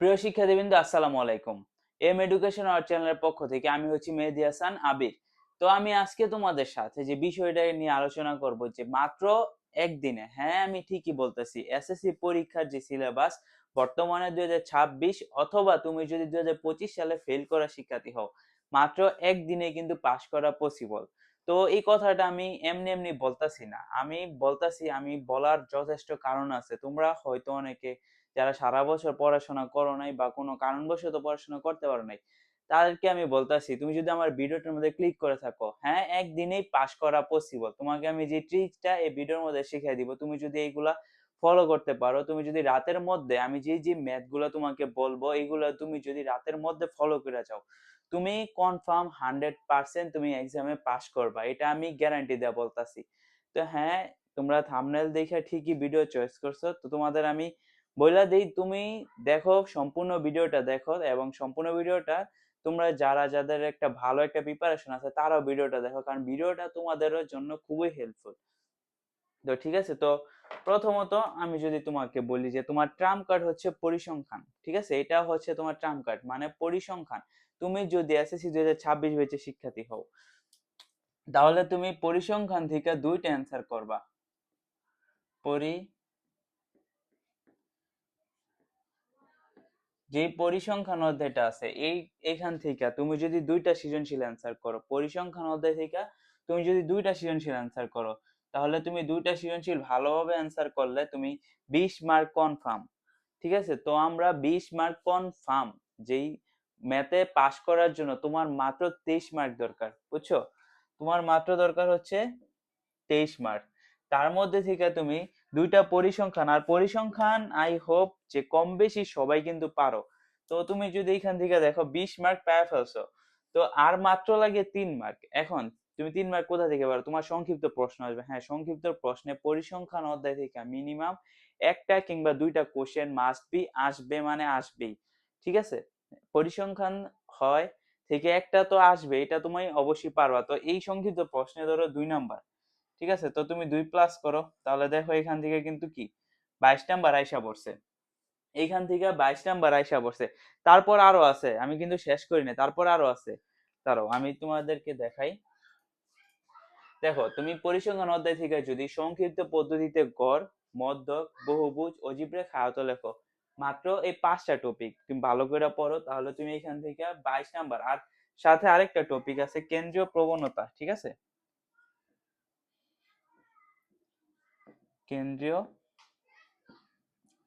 প্রিয় শিক্ষার্থীবৃন্দ, আসসালামু আলাইকুম। এম এডুকেশন আওয়ার চ্যানেলের পক্ষ থেকে আমি হচ্ছি মেহেদী হাসান আবির। তো আমি আজকে তোমাদের সাথে যে বিষয়টা নিয়ে আলোচনা করব যে মাত্র একদিনে, হ্যাঁ আমি ঠিকই বলতেছি, এসএসসি পরীক্ষার যে সিলেবাস বর্তমানে 2026 অথবা তুমি যদি 2025 সালে ফেল করা শিক্ষার্থী হও, মাত্র একদিনে কিন্তু পাশ করা পসিবল। তো এই কথাটা আমি এমনি এমনি বলতাছি না, আমি বলতাছি, আমি বলার যথেষ্ট কারণ আছে। তোমরা হয়তো অনেকে যারা সারা বছর পড়াশোনা করো নাই বা কোনো কারণবশত পড়াশোনা করতে পারো নাই, তাদেরকে আমি বলতাছি, তুমি যদি আমার ভিডিওটার মধ্যে ক্লিক করে থাকো, হ্যাঁ একদিনেই পাশ করা পসিবল। তোমাকে আমি যে ট্রিকটা এই ভিডিওর মধ্যে শিখিয়ে দিব, তুমি যদি এইগুলা ফলো করতে পারো, তুমি যদি রাতের মধ্যে আমি যে যে ম্যাথ গুলা তোমাকে বলবো এইগুলা তুমি যদি রাতের মধ্যে ফলো করে যাও, তুমি কনফার্ম 100% তুমি এক্সামে পাস করবা, এটা আমি গ্যারান্টি দেয়া বলতাছি। তো হ্যাঁ, তোমরা থাম্বনেল দেখে ঠিকই ভিডিও চয়েস করছো, তো তোমাদের আমি বইলা দেই, তুমি দেখো, সম্পূর্ণ ভিডিওটা দেখো এবং সম্পূর্ণ ভিডিওটা তোমরা যারা যাদের একটা ভালো একটা প্রিপারেশন আছে তারাও ভিডিওটা দেখো, কারণ ভিডিওটা তোমাদের জন্য খুবই হেল্পফুল। তো ঠিক আছে, তো প্রথমত আমি যদি তোমাকে বলি যে তোমার ট্রাম্প কার্ড হচ্ছে পরিসংখ্যান, ঠিক আছে, এটা হচ্ছে তোমার ট্রাম্প কার্ড মানে পরিসংখ্যান। তুমি যদি এসএসসি 2026 ব্যাচে শিক্ষার্থী হও, তাহলে তুমি পরিসংখ্যান থেকে দুইটা অ্যান্সার করবা। যে পরিসংখ্যান অধ্যায়টা আছে এইখান থেকে তুমি যদি দুইটা সৃজনশীল অ্যান্সার করো, পরিসংখ্যান অধ্যায় থেকে তুমি যদি দুইটা সৃজনশীল অ্যান্সার করো, তাহলে তুমি দুইটা সৃজনশীল ভালোভাবে অ্যান্সার করলে তুমি 20 মার্ক কনফার্ম। ঠিক আছে, তো আমরা 20 মার্ক কনফার্ম, যেই ম্যাথে পাস করার জন্য তোমার মাত্র 23 মার্ক দরকার, বুঝছো? তোমার মাত্র দরকার হচ্ছে 23 মার্ক। তার মধ্যে থেকে তুমি দুইটা পরিসংখ্যান, আর পরিসংখ্যান আই হোপ যে কম বেশি সবাই কিন্তু পারো। তো তুমি যদি এখান থেকে দেখো 20 মার্ক পেয়ে ফেলছো, তো আর মাত্র লাগে 3 মার্ক। এখন তুমি 3 মার্ক কোথা থেকে পারো? তোমার সংক্ষিপ্ত প্রশ্ন আসবে, হ্যাঁ সংক্ষিপ্ত প্রশ্নে পরিসংখ্যান অধ্যায় থেকে মিনিমাম একটা কিংবা দুইটা কোশ্চেন মাস্ট বি আসবে, মানে আসবেই। ঠিক আছে, পরিসংখ্যান হয় থেকে একটা তো আসবে, এটা তুমি অবশ্যই পারবা। তো এই সংক্ষিপ্ত প্রশ্নে ধরো 2 নাম্বার, ঠিক আছে, তো তুমি 2 প্লাস করো, তাহলে দেখো এখান থেকে কিন্তু কি 22 নাম্বার আইসা পড়ছে, এইখান থেকে 22 নাম্বার আইসা পড়ছে। তারপর আরো আছে, আমি কিন্তু শেষ করি না, তারপর আরো আছে। তারও আমি তোমাদেরকে দেখাই। দেখো, তুমি পরিসংখ্যান অধ্যায় থেকে যদি সংক্ষিপ্ত পদ্ধতিতে গড়, মধ্যক, বহুভুজ, অজীব রেখা, আয়ত লেখো, মাত্র এই 5টা টপিক তুমি ভালো করে পড়ো, তাহলে তুমি এখান থেকে 22 নাম্বার। আর সাথে আরেকটা টপিক আছে, কেন্দ্রীয় প্রবণতা, ঠিক আছে, কেন্দ্রীয়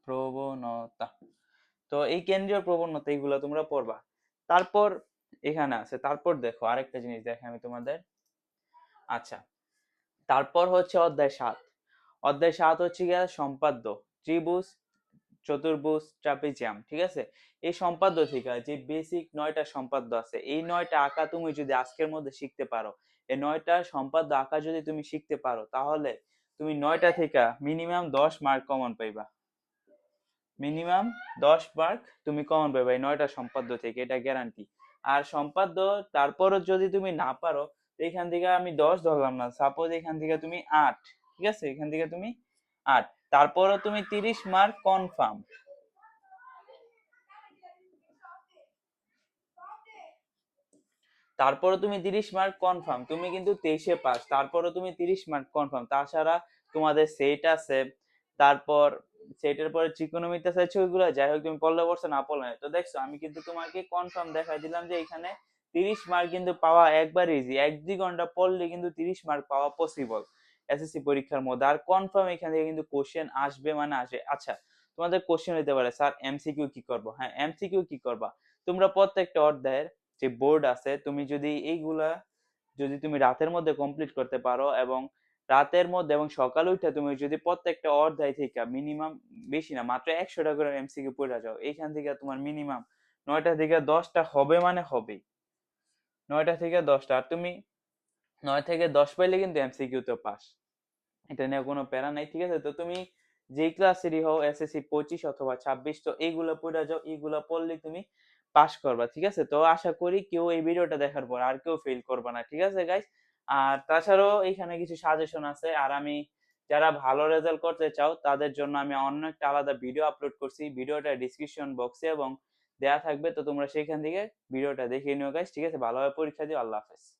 প্রবণতা। তো এই কেন্দ্রীয় প্রবণতা এইগুলো তোমরা পড়বা। তারপর এখানে আছে, তারপর দেখো আরেকটা জিনিস দেখে আমি তোমাদের। আচ্ছা, তারপর হচ্ছে অধ্যায় 7। অধ্যায় 7 হচ্ছে গিয়া সম্পাদ্য, ত্রিভুজ, চতুর্ভুজ, ট্রাপিজিয়াম, ঠিক আছে। এই সম্পাদ্য থেকে যে বেসিক 9টা সম্পাদ্য আছে, এই 9টা আঁকা তুমি যদি আজকের মধ্যে শিখতে পারো, এই 9টা সম্পাদ্য আঁকা যদি তুমি শিখতে পারো, তাহলে তুমি 9টা থেকে মিনিমাম 10 মার্ক কমন পাইবা। মিনিমাম 10 মার্ক তুমি কমন পাবে এই 9টা সম্পাদ্য থেকে, এটা গ্যারান্টি। আর সম্পাদ্য তারপরও যদি তুমি না পারো, এখান থেকে আমি 10 ধরলাম না, সাপোজ এখান থেকে তুমি 8, ঠিক আছে, এখান থেকে তুমি 8, তারপরও তুমি 30 মার্ক কনফার্ম। তারপরে তুমি 30 মার্ক কনফার্ম, তুমি কিন্তু 23-এ পাস, তারপরে তুমি 30 মার্ক কনফার্ম। তাছাড়া তোমাদের সেট আছে, তারপর সেটের পরে ত্রিকোণমিতি আছে, ওইগুলো যাই হোক তুমি পড়লে পড়ছো, না পড়লে নাই। তো দেখছো আমি কিন্তু তোমাকে কনফার্ম দেখাই দিলাম যে এখানে 30 মার্ক কিন্তু পাওয়া একবার ইজি, 1-2 ঘন্টা পড়লে কিন্তু 30 মার্ক পাওয়া পসিবল এসএসসি পরীক্ষার মধ্যে। আর কনফার্ম এখান থেকে কিন্তু কোশ্চেন আসবে, মানে আসে। আচ্ছা, তোমাদের কোশ্চেন হতে পারে স্যার এমসিকিউ কি করবো? হ্যাঁ, এমসিকিউ কি করবা, তোমরা প্রত্যেকটা অধ্যায়ের যে বোর্ড আছে, তুমি যদি এইগুলা যদি তুমি রাতের মধ্যে কমপ্লিট করতে পারো, এবং রাতের মধ্যে এবং সকালে উঠে তুমি যদি প্রত্যেকটা অধ্যায় থেকে মিনিমাম, বেশি না মাত্র 100টা করে এমসিকিউ পড়ে যাও, এইখান থেকে তোমার মিনিমাম 9টা থেকে 10টা হবে, মানে হবেই 9টা থেকে 10টা। আর তুমি 9 থেকে 10 পাইলে কিন্তু এমসিকিউ তো পাস, এটা নিয়ে কোনো প্যারা নাই। ঠিক আছে, তো তুমি যেই ক্লাসেরই হও, এসএসসি 25 অথবা 26, তো এইগুলা পড়ে যাও, এইগুলা পড়লে তুমি পাস করবা। ঠিক আছে, তো আশা করি কেউ এই ভিডিওটা দেখার পর আর কেউ ফেল করবা না, ঠিক আছে গাইস। আর তাছাড়াও এখানে কিছু সাজেশন আছে, আর আমি যারা ভালো রেজাল্ট করতে চাও তাদের জন্য আমি অন্য একটা আলাদা ভিডিও আপলোড করছি। ভিডিওটা ডেসক্রিপশন বক্সে এবং দেয়া থাকবে। তো তোমরা সেখান থেকে ভিডিওটা দেখে নিও গাইস। ঠিক আছে? ভালোভাবে পরীক্ষা দিও। আল্লাহ হাফেজ।